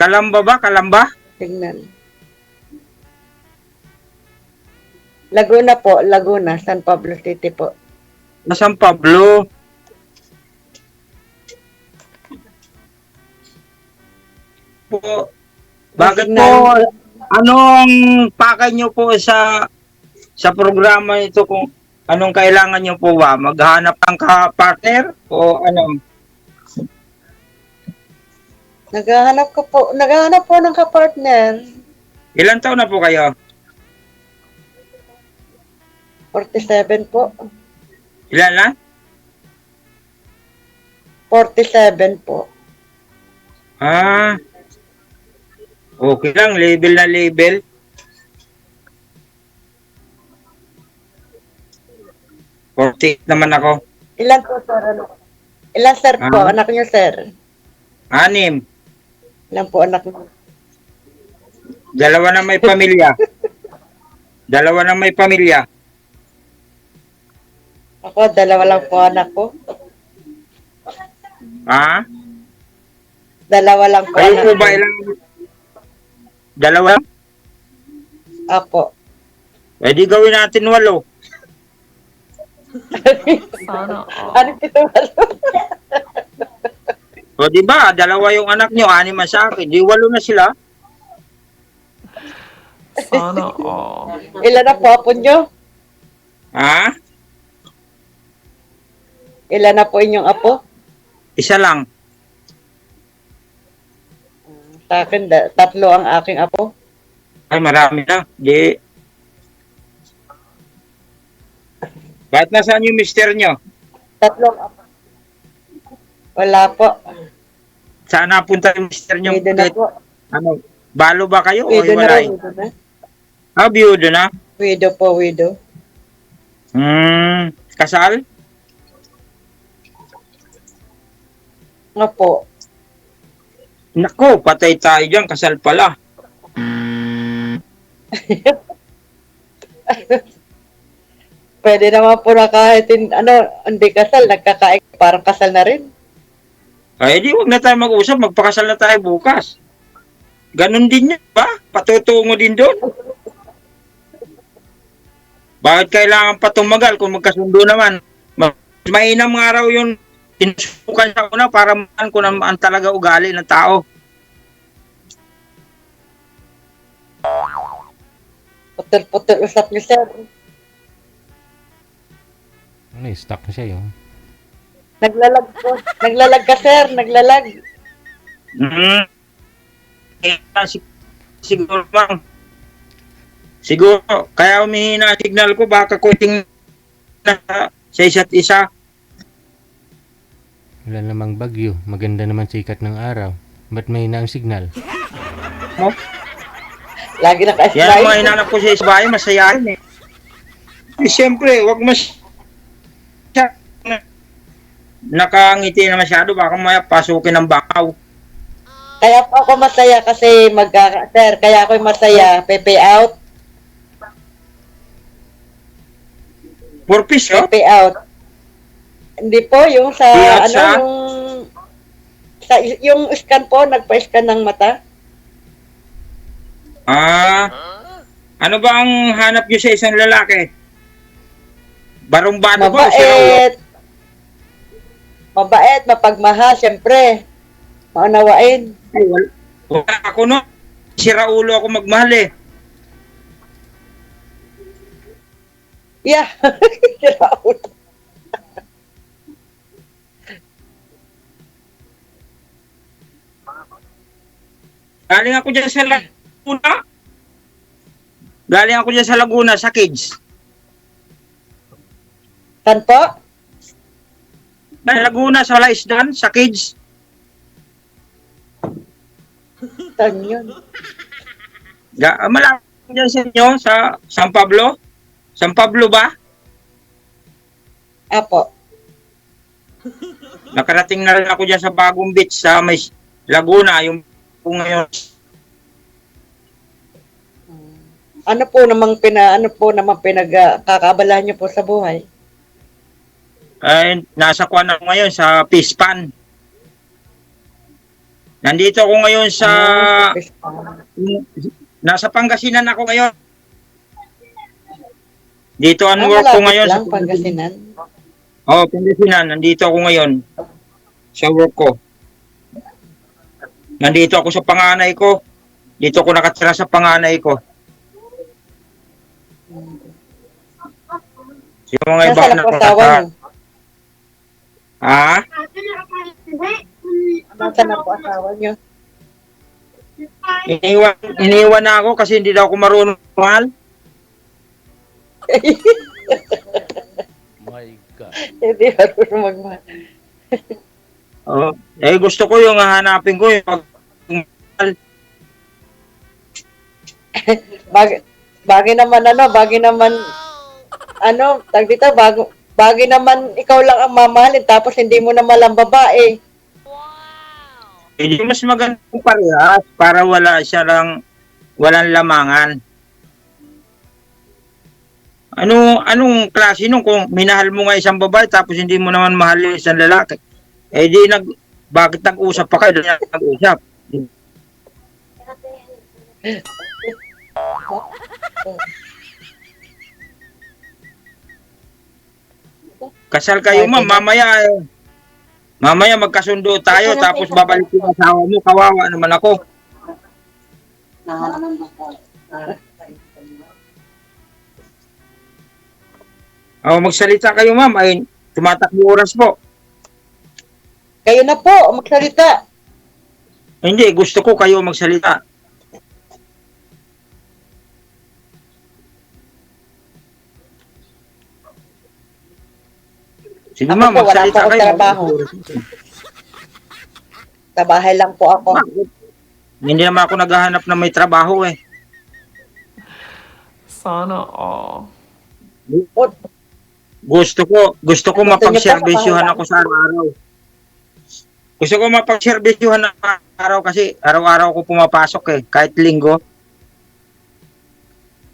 Kalamba ba? Kalamba? Tingnan. Laguna po, Laguna, San Pablo City po. San Pablo. Po. Bakit po, anong pakay nyo po sa programa nito kung anong kailangan nyo po ba? Maghanap ng ka-partner o ano? Naghahanap po ng kapartner. Ilan taon na po kayo? 47 po. Ilan na? 47 po. Ah, okay lang, label na label. Forty naman ako. Ilan po, sir? Ilan, sir po? Anak niyo, sir? 6. Ilan po anak niyo? 2 na may pamilya. 2 na may pamilya. Ako, 2 lang po anak ko. Ha? 2 lang po Kayo anak po ko. ba ilang? 2? Apo. Eh di gawin natin 8. Sana all. Ano ito? O di ba, 2 yung anak nyo, 6 na sa akin. Di 8 na sila. Sana all. Ilan na po apo niyo? Ha? Ilan na po inyong apo? Isa lang. Sa akin, 3 ang aking apo. Ay, marami na. Di. Bakit nasaan yung mister nyo? 3 apo. Wala po. Saan napunta yung mister nyo? Pwede na po. Ano, balo ba kayo o Pwede na hiwalay? po. Pwede na. Ah, biyudo na? Widow po, widow. Kasal? Nga po. Nako, patay tayo dyan. Kasal pala. Pwede naman po na kahit hindi kasal, nagkakaik, parang kasal na rin. Ay, di wag na tayo mag-usap. Magpakasal na tayo bukas. Ganon din yun, ba? Patutungo din doon. Bakit kailangan pa tumagal kung magkasundo naman? Mainam nga raw yun. Tinusukan sa una para mahan kung naman talaga ugali ng tao. Putol-putol usap niyo, sir. Ano, stuck na siya yun. Naglalag po. Naglalag ka, sir. Naglalag. Siguro bang. Siguro, kaya humihina ang signal ko, baka kuting na sa isa't isa. Wala namang bagyo. Maganda naman sikat ng araw. Ba't may na ang signal? No? Lagi na Yan ang mga ka-smile. hinanap ko sa isbahay, masayahin eh. Siyempre, wag nakangiti na masyado, baka maya pasukin ng bakaw. Kaya po ako masaya kasi sir, kaya ako masaya. Pepe out. Purpose, oh? Pepe out. Hindi po, yung sa, Pepe out sa? yung scan po, nagpa-scan ng mata. Ano ba ang hanap nyo sa isang lalaki? Barumbado ba o siraulo? Mabait. Mabait, mapagmahal, syempre. Maunawain. Ay, wala ako no. Siraulo ako magmahal eh. Yeah. Raul. Galing ako dyan sa Laguna. Galing ako dyan sa Laguna, sa Kids. Saan po? Sa Laguna, sa Laisdan, sa Kids. Saan yun? Malapit dyan sa inyo, sa San Pablo. San Pablo ba? Apo. Nakarating na rin ako dyan sa Bagong Beach, sa may Laguna, yung po ngayon. Ano po namang pinagkakaabalahan niyo po sa buhay? Ay, nasa kuwan ako ngayon, sa Pispan. Nandito ako ngayon sa... Ah, sa Pispan. Nasa Pangasinan ako ngayon. Dito ang Ah, work ko malapit ngayon sa lang, Pangasinan. Oh, Pangasinan. Nandito ako ngayon sa work ko. Nandito ako sa panganay ko. Dito ako nakatira sa panganay ko. Yung mga iba Nasaan na ang asawa niyo? Ha? Nasaan ang asawa niyo? Iniwan na ako kasi hindi daw ako marunong mahal. My God. Hindi ako magmahal. Oh, gusto ko yung hahanapin ko yung pag Bagay naman tag dito, bagay naman ikaw lang ang mamahalin tapos hindi mo naman ang babae. hindi mas magandang parehas para wala siya lang walang lamangan. Anong klase nung kung minahal mo nga isang babae tapos hindi mo naman mahal yung isang lalaki? Bakit nag-usap pa kayo? Nag-usap. Kasal kayo ma'am, mamaya magkasundo tayo tapos babalik yung asawa mo, kawawa naman ako. Magsalita kayo ma'am, ay tumatakbo oras po. Kayo na po, magsalita. Hindi, gusto ko kayo magsalita. Sige Ako ma'am, po, wala po magsalita akong kayo. trabaho. Sa bahay lang po ako. Bakit? Hindi naman ako naghahanap na may trabaho eh. Sana all. Gusto ko Gusto niyo mapagserbisyuhan pa, ako sa araw-araw. Gusto ko mapagserbisyuhan ng araw kasi araw-araw ko pumapasok eh, kahit linggo.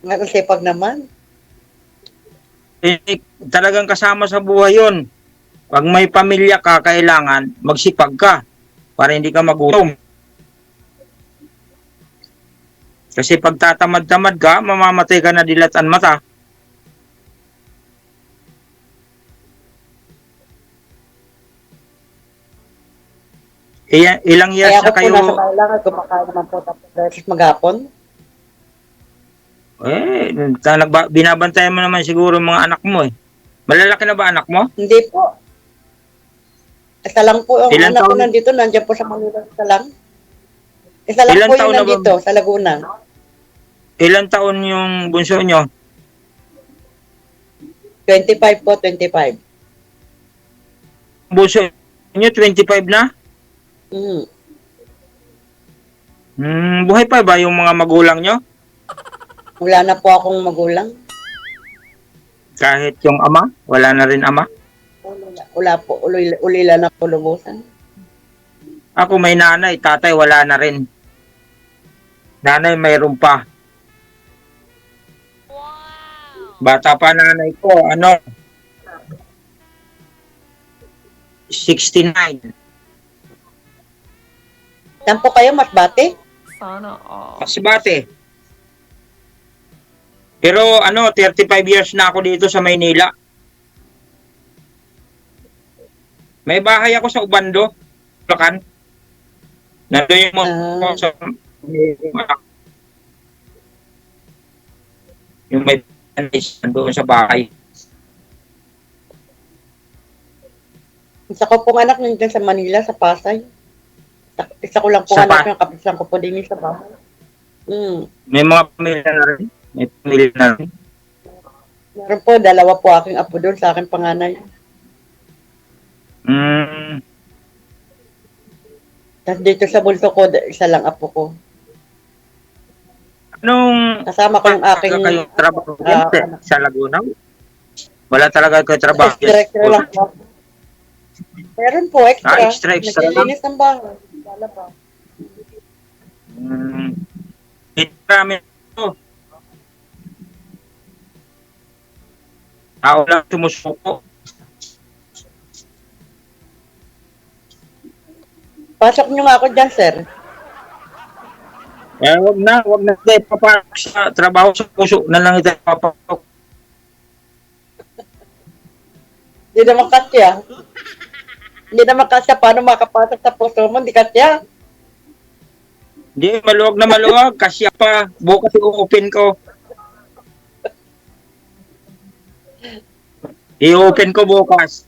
Ang sipag naman. Talagang kasama sa buhay yun. Pag may pamilya ka, kailangan magsipag ka para hindi ka magutom. Kasi pag tatamad-tamad ka, mamamatay ka na dilatan mata. Ilang years Kaya na ako po kayo? nasa bahay lang at kumakain naman po tapos beses maghapon. Binabantayan mo naman siguro yung mga anak mo eh. Malalaki na ba anak mo? Hindi po. Isa lang po ang Ilan anak ko taon? nandito, nandiyan po sa Manila, isa lang. Isa lang Ilan po taon yung na ba? nandito, sa Laguna. Ilang taon yung bunso nyo? 25 po, 25. Bunso nyo, 25 na? Buhay pa ba yung mga magulang nyo? Wala na po akong magulang. Kahit yung ama? Wala na rin ama? Wala po, ulila na po lubusan. Ako may nanay, tatay wala na rin. Nanay mayroon pa. Bata pa nanay ko, 69. Saan po kayo, Masbate? Sana all. Masbate. Pero 35 years na ako dito sa Maynila. May bahay ako sa Ubando, Bulacan. Nandun yung mga sa yung may nandoon sa bahay. Isa ko pong anak nandiyan sa Manila, sa Pasay. Isa ko lang po Sa anak yung kapisan ko po din sa bahay. May mga pamilya na rin. May pamilya na rin. Meron po, dalawa po aking apo doon sa aking panganay. Tapos dito sa bulto ko, isa lang apo ko. Anong Kasama ko yung aking kayong trabaho anak. sa Laguna? Wala talaga kayo trabaho. Extra lang po. Meron po, extra. Extra lang. Naglilinis ng bahay. Wala ba? Marami ito. Tao lang sumusuko. Pasok nyo nga ako dyan, sir. Eh, wag na tayo papasok sa trabaho sa puso na lang tayo papasok. Hindi naman kasya. Hindi naman kasya. Paano makapasok sa puso mo? Hindi kasya. Hindi, maluwag na maluwag. Kasya pa. Bukas i-open ko. I-open ko bukas.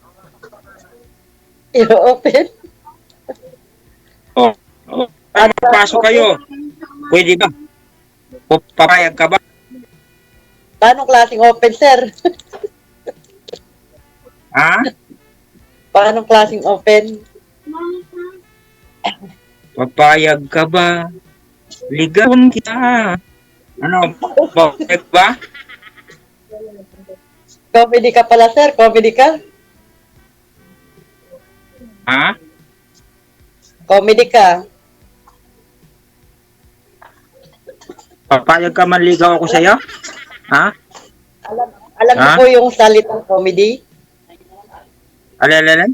I-open. Oh, pasok kayo. Pwede ba? O, papayag ka ba? Paano klaseng open, sir? Ha? Paano klaseng open? Papayag ka ba? Ligawan kita. Ano? Papayag ba? Comedy ka pala, sir. Comedy ka? Ha? Comedy ka. Papayag ka man ligaw ako sa'yo? Ha? Alam niyo Ha? po yung salitang comedy? Alalalan?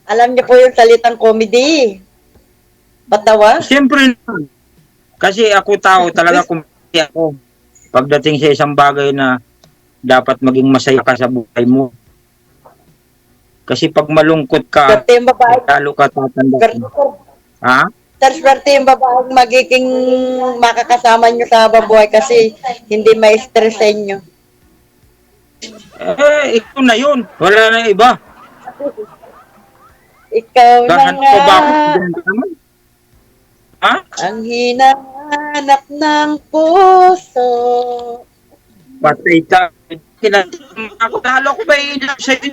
Alam niyo po yung salitang comedy? Patawa? Siyempre naman. Kasi ako tao, talaga kumpi ako. Pagdating sa isang bagay na dapat maging masaya ka sa buhay mo. Kasi pag malungkot ka, Swerte yung babae. lalo ka tatanda. Ha? Sir, swerte yung babaeng magiging makakasama nyo sa habang buhay kasi hindi ma-stress sa inyo. Eh, ito na yun. Wala na iba. Ikaw na Gahan nga ko ba ako? Ganda naman. Ha? ang hinahanap ng puso. Patay ka. Ako talo ko ba ilang sa'yo?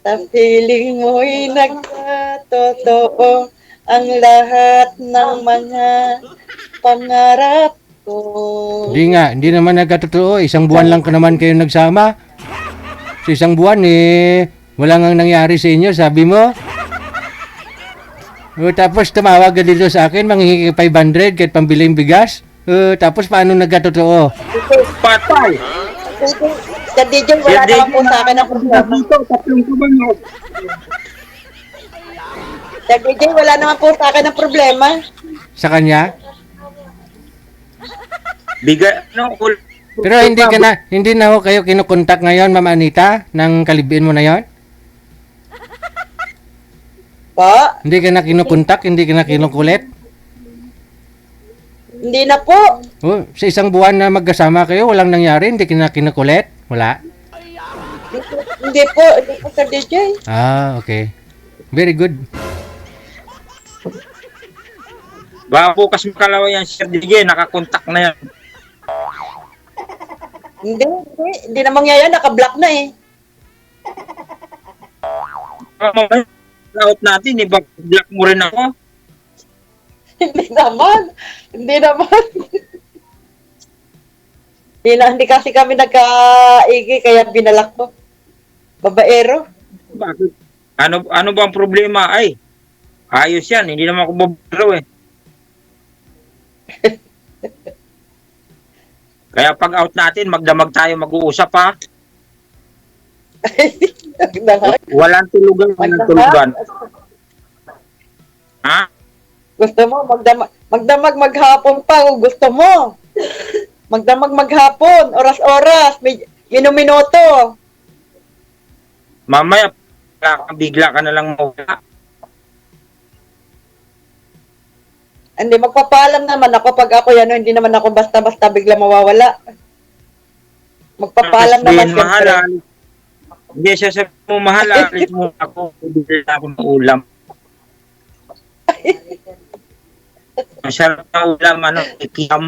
Sa piling mo'y nagkatotoo ang lahat ng mga pangarap ko. Hindi naman nagkatotoo. Isang buwan lang ka naman kayo nagsama. Sa isang buwan wala nang nangyari sa inyo, sabi mo. Tapos tumawag ka dito sa akin, manghihingi ka 500 kahit pambiling bigas. Tapos paano nagkatotoo? Patay. Sa DJ, wala naman po sa akin ang problema. Dito, tatlong ko ba nyo? Sa DJ, wala naman po sa akin ang problema. Sa kanya? Biga, no, Pero hindi na ho kayo kinukontak ngayon, Ma'am Anita, ng kalibin mo na yon? Pa, Hindi ka na kinukontak, hindi ka na kinukulit? hindi na po. Sa isang buwan na magkasama kayo, walang nangyari, hindi ka na kinukulit? Wala? Hindi po sa DJ. Ah, okay. Very good. Baka bukas makalawa yan, Sir DJ, nakakontak na yan. Hindi na mangyayari, naka-block na eh. Mamaya, out natin, iba-block mo rin ako. Hindi naman. Hindi kasi kami nagka-igi, kaya binalak ko. Babaero. Bakit? Ano ba ang problema? Ay, ayos yan, hindi naman ako babaro eh. Kaya pag out natin, magdamag tayo, mag-uusap ha. Walang tulugan, walang tulugan. Ha? Gusto mo, magdamag maghapon pa kung gusto mo. Magdamag maghapon, oras-oras, minuto. Mamaya, bigla ka na lang mawala. Hindi, magpapaalam naman ako pag ako yan, hindi naman ako basta-basta bigla mawawala. Magpapaalam naman siyempre. Hindi siya sa mo mahal, alis mo ako, bigla ako ng ulam. Masarap na ulam, ikiyam.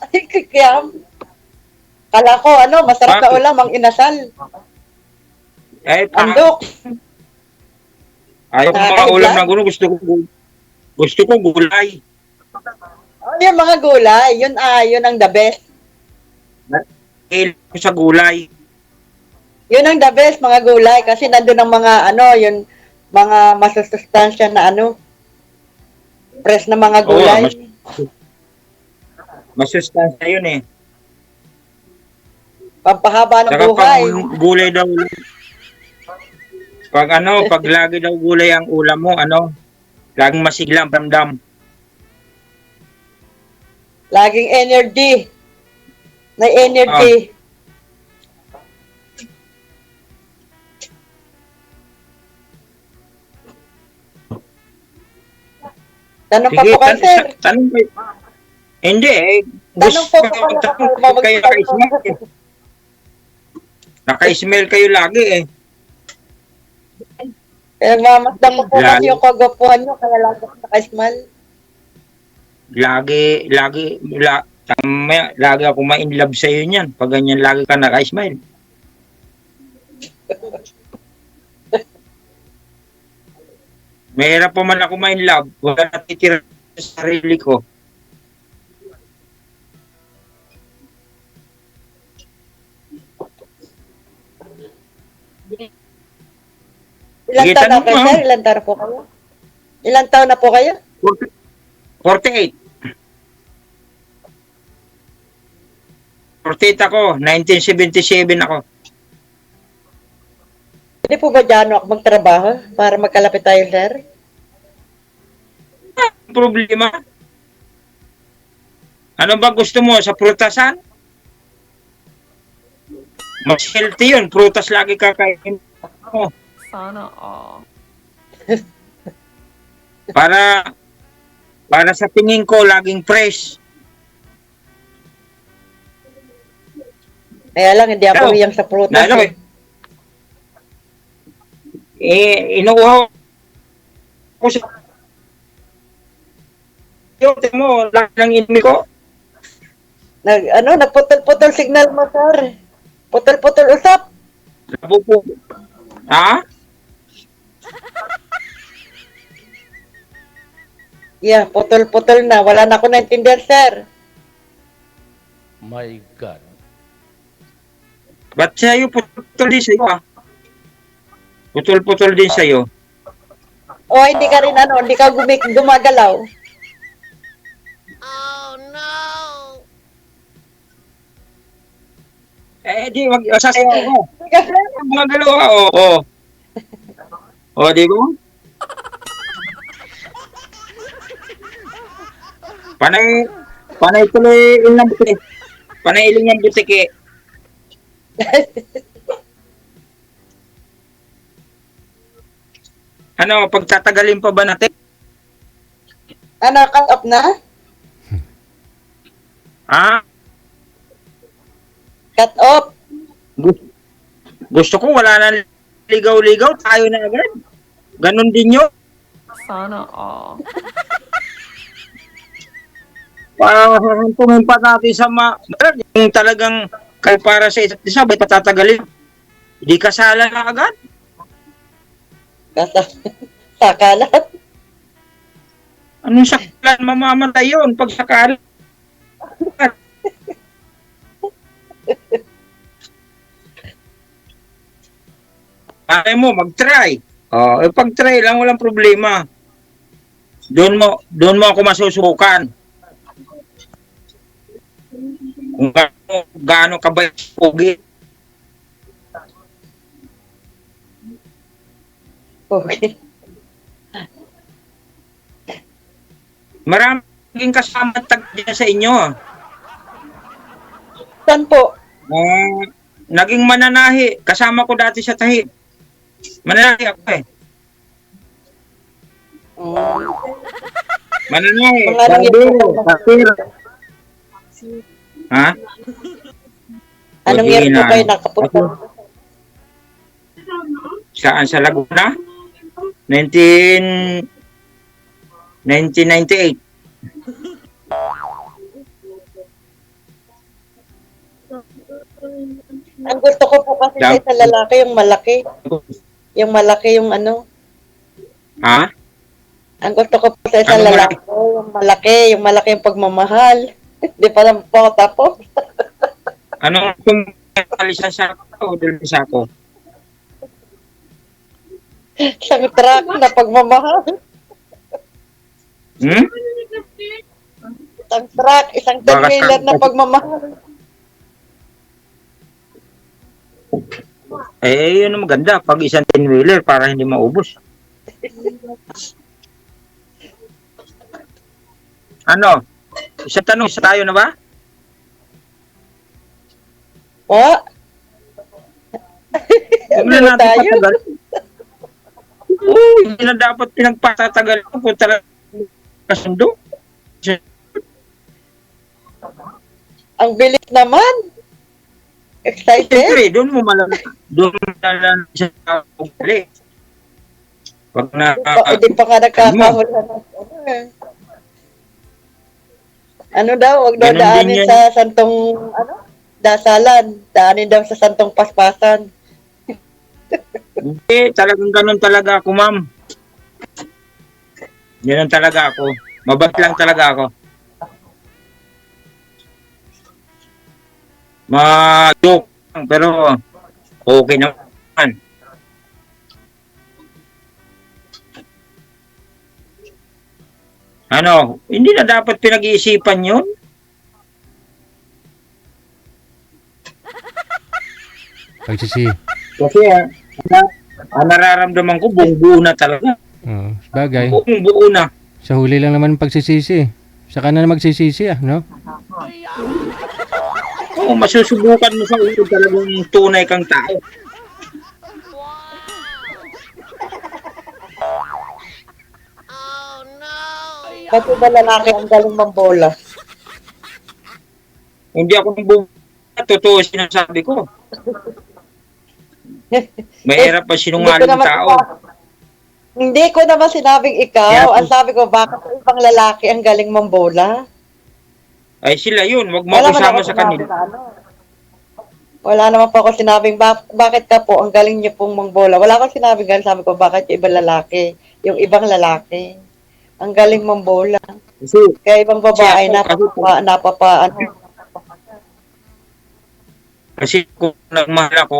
Ay, kikiyam. Kala ko, masarap na Bakit? ulam ang inasal. Eh, Andok. ayaw ko mga ulam na gulo, gusto ko gulay. Oh, yung mga gulay, yun ang the best. Kailan ko sa gulay. Yun ang the best, mga gulay. Kasi nandun ang mga, yung mga masusustansya na fresh na mga gulay. Masustansya yun eh. Pampahaba ng Saka buhay. pag gulay daw, Pag lagi daw gulay ang ulam mo, laging masiglang ramdam. Laging energy. May energy. Tanong pa po kayo, sir. Tanong kayo. Hindi Tanong po po kayo naka-smile. Naka-smile kayo lagi eh. Kaya mamasdan ko po Lalo. kasi yung kagapuhan nyo, kaya lagi ako naka-smile. Lagi ako ma-inlove sa'yo niyan. Pag ganyan lagi ka naka-smile. Mahirap pa man ako ma-inlove. Wala natitira sa sarili ko. Ilang Sige, taon na tanong kayo, mo. sir? Ilang taon na po kayo? Ilang taon na po kayo? 48. 48 ako. 1977 ako. Hindi po ba dyan ako magtrabaho para magkalapit tayo, sir? Problema? Ano ba gusto mo? Sa prutasan? Mas healthy yun. Prutas lagi kakainin mo. Sana all. Para sa tingin ko, laging fresh. Kaya lang, hindi ako Hello? hiyang sa prutas. Lalo inuuhaw ko sa yung mo, lagi lang inimi ko. Nagputol-putol signal mo, sir. Putol-putol usap. Labo po. Ha? Yeah, putol-putol na. Wala na ako naintindihan, sir. My God. Ba't sa'yo putol din sa'yo ah? Putol-putol din sa'yo. O, hindi ka rin hindi ka gumagalaw. Di, sasayaw ako. Hindi ka, sir. Mga dalawa, oo. Di ba? Panay tuloy ilang ng butik. Panay iling ng butik eh. Pagtatagalin pa ba natin? Cut off na? Ha? Cut off. Gusto ko wala na ligaw-ligaw, tayo na agad. Ganon din yun. Sana all. Hantungin pa natin sa yung talagang kayo para sa isa't isa, ba't patatagalin? Hindi kasala na agad. Sakalat. Anong sakalan? Mamamatay yun pag sakalan. Kaya mo, mag-try. Pag-try lang, walang problema. Doon mo ako masusukan. Kung gaano ka ba pogi. Okay. Maraming kasama dyan sa inyo. Saan po? Naging mananahi. Kasama ko dati sa tahi. Mananahi ako eh. Mananahi. Mga Barbero, kapir. Ha? Anong year po kayo nakapunta? Saan? Sa Laguna? 1998. Ang gusto ko po kasi sa lalaki, yung malaki. Yung malaki yung Ha? Ang gusto ko po sa isang Ano lalaki, yung malaki yung pagmamahal. Di pa lang po ako tapos. Anong kung alisan sa ako o dalawa sa ako? Isang truck na pagmamahal. Hmm? Isang truck, isang Baka ten-wheeler na sa- pagmamahal. Eh, yun ang maganda. Pag isang 10-wheeler para hindi maubos. Ano? Isang tanong, isa tayo na ba? Oh, Huwag na ano natin tayo? patagal. Oo, hindi na dapat pinagpatatagal kung talaga kasundo. Ang bilis naman. Excited? Siyempre, doon mo malalaman siya sa ugali. Pag na, Hindi pa ka nagkakahula ng ano eh. Ano daw, wag daw Ganun din daanin yan. sa santong, dasalan. Daanin daw sa santong paspasan. hindi, talagang ganun talaga ako, ma'am. Ganun talaga ako. Mabait lang talaga ako. Ma-joke lang, pero okay naman. Ano, hindi na dapat pinag-iisipan yun. Pagsisi. Kasi ang nararamdaman ko, buong buo na talaga. Bagay. Buong buo na. Sa huli lang naman pagsisisi. Saka na magsisisi no? Oo, masusubukan mo sa ulo talagang tunay kang tao. Pati ba lalaki ang galing mambola? Hindi ako totoo sinasabi ko. Mahirap pa sinungaling tao. Hindi ko naman sinabing ikaw. Kaya- Ang sabi ko, bakit ang ibang lalaki ang galing mambola? Ay sila yun, wag mo Wala ako naman sama ako sa sinabi kanila. na ano. Wala naman po ako sinabing, bakit ka po, ang galing niyo pong mangbola. Wala akong sinabing ganun. Sabi ko, bakit yung ibang lalaki? Yung ibang lalaki. Ang galing mambola. Kasi, Kaya ibang babae, Kasi kasi kung nagmahal ako,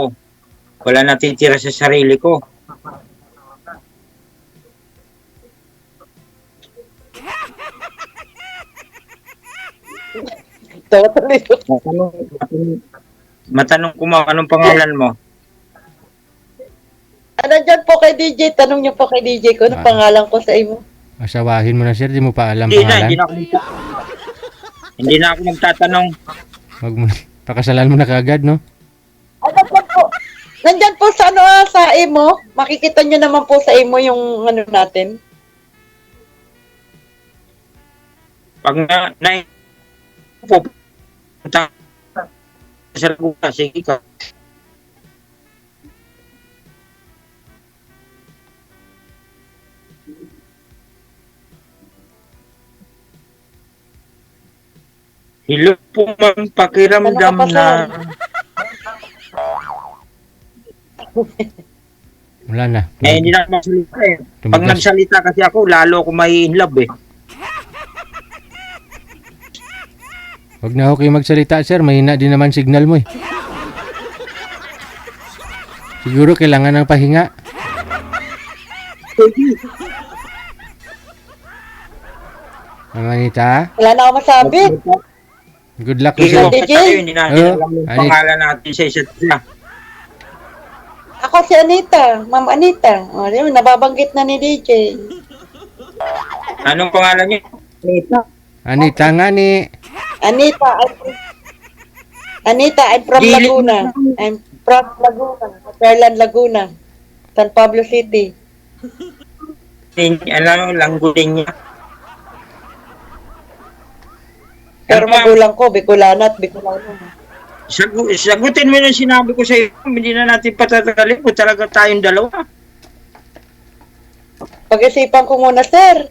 wala natitira sa sarili ko. totally. Matanong ko mo, anong pangalan mo? Nandyan po kay DJ. Tanong niyo po kay DJ ko, ano pangalan ko sa imo? Asawahin mo na sir, di mo pa alam Hindi pangalan. hindi na ako magtatanong. Wag mo, pakasalan mo na kaagad, no? Nandyan po. Nandyan po sa sa imo. Makikita niyo naman po sa imo yung ano natin. Pag pupunta sa Laguna, sige ka. Hello po ma'am, pakiramdam Ano ka pa, na Wala na. hindi na ako magsalita eh. Pag Tumagas. nagsalita kasi ako, lalo ako may in love eh. Wag na ako kayo magsalita sir, mahina din naman signal mo eh. Siguro kailangan ng pahinga. Anita, Wala na ako masabi. good luck po Iwan sir. DJ? ka tayo, hindi natin Oh, alam yung Anit. pangalan natin sa isa't isa. Ako si Anita, Ma'am Anita. O, di ba, nababanggit na ni DJ. Anong pangalan niyo? Anita. Anita nga ni. Anita, I'm from Dili- Laguna. I'm from Laguna, Fairland, Laguna. San Pablo City. Ano, langguling niya. Pero Ano, ma'am? magulang ko, Bicolana at Bicolano. Sagutin mo yung sinabi ko sa iyo. Hindi na natin patatagalin kung talaga tayong dalawa. Pag-isipan ko muna, sir.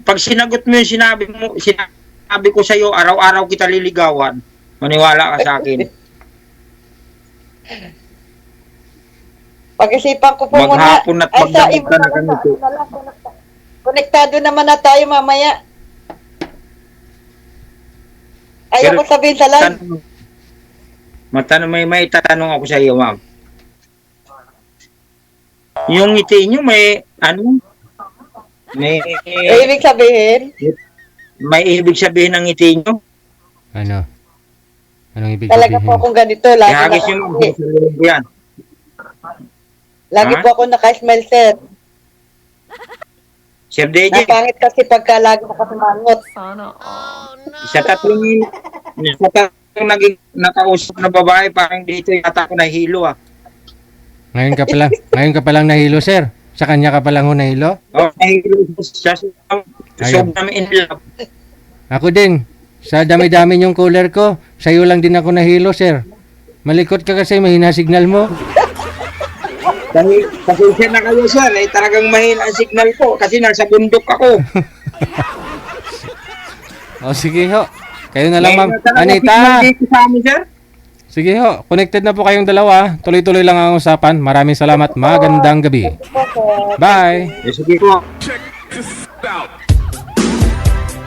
Pag sinagot mo yung sinabi ko sa iyo, araw-araw kita liligawan. Maniwala ka sa akin. Pag-isipan ko po muna. Maghapon at Ay, sa magdamag imo ka na na lang, ganito. sa imo na lang. Konektado naman na tayo mamaya. Ayoko Pero- sabihin sa live. May tatanong ako sa iyo, ma'am. Yung ngiti niyo may Ibig sabihin, may ibig sabihin ng ngiti niyo. Ano? Anong ibig Talaga sabihin? po akong ganito. Lagi, Ihagis nyo ma'am. Yan. lagi Ha? po ako naka-smile, sir. Sir DJ, Napangit kasi pagka lagi nakasumangot. Sana all. sa tatlong naging nakausap na babae, parang dito yata ako nahilo ah. Ngayon ka pa lang nahilo, sir. Sa kanya ka pa lang ho nahilo? Oh, nahilo siya. Sobrang in love. Ako din. Sa dami-dami yung cooler ko, sa'yo lang din ako nahilo, sir. Malikot ka kasi, mahina signal mo. Pasensya na kayo sir, eh, talagang mahina ang signal ko kasi nasa bundok ako. O sige ho. Kayo na lang, ma'am. Mahina talaga Anita! signal dito sa amin, sir. Sige ho. Connected na po kayong dalawa. Tuloy-tuloy lang ang usapan. Maraming salamat. Magandang gabi. Po, sir. Bye! Eh, sige po. Check this out.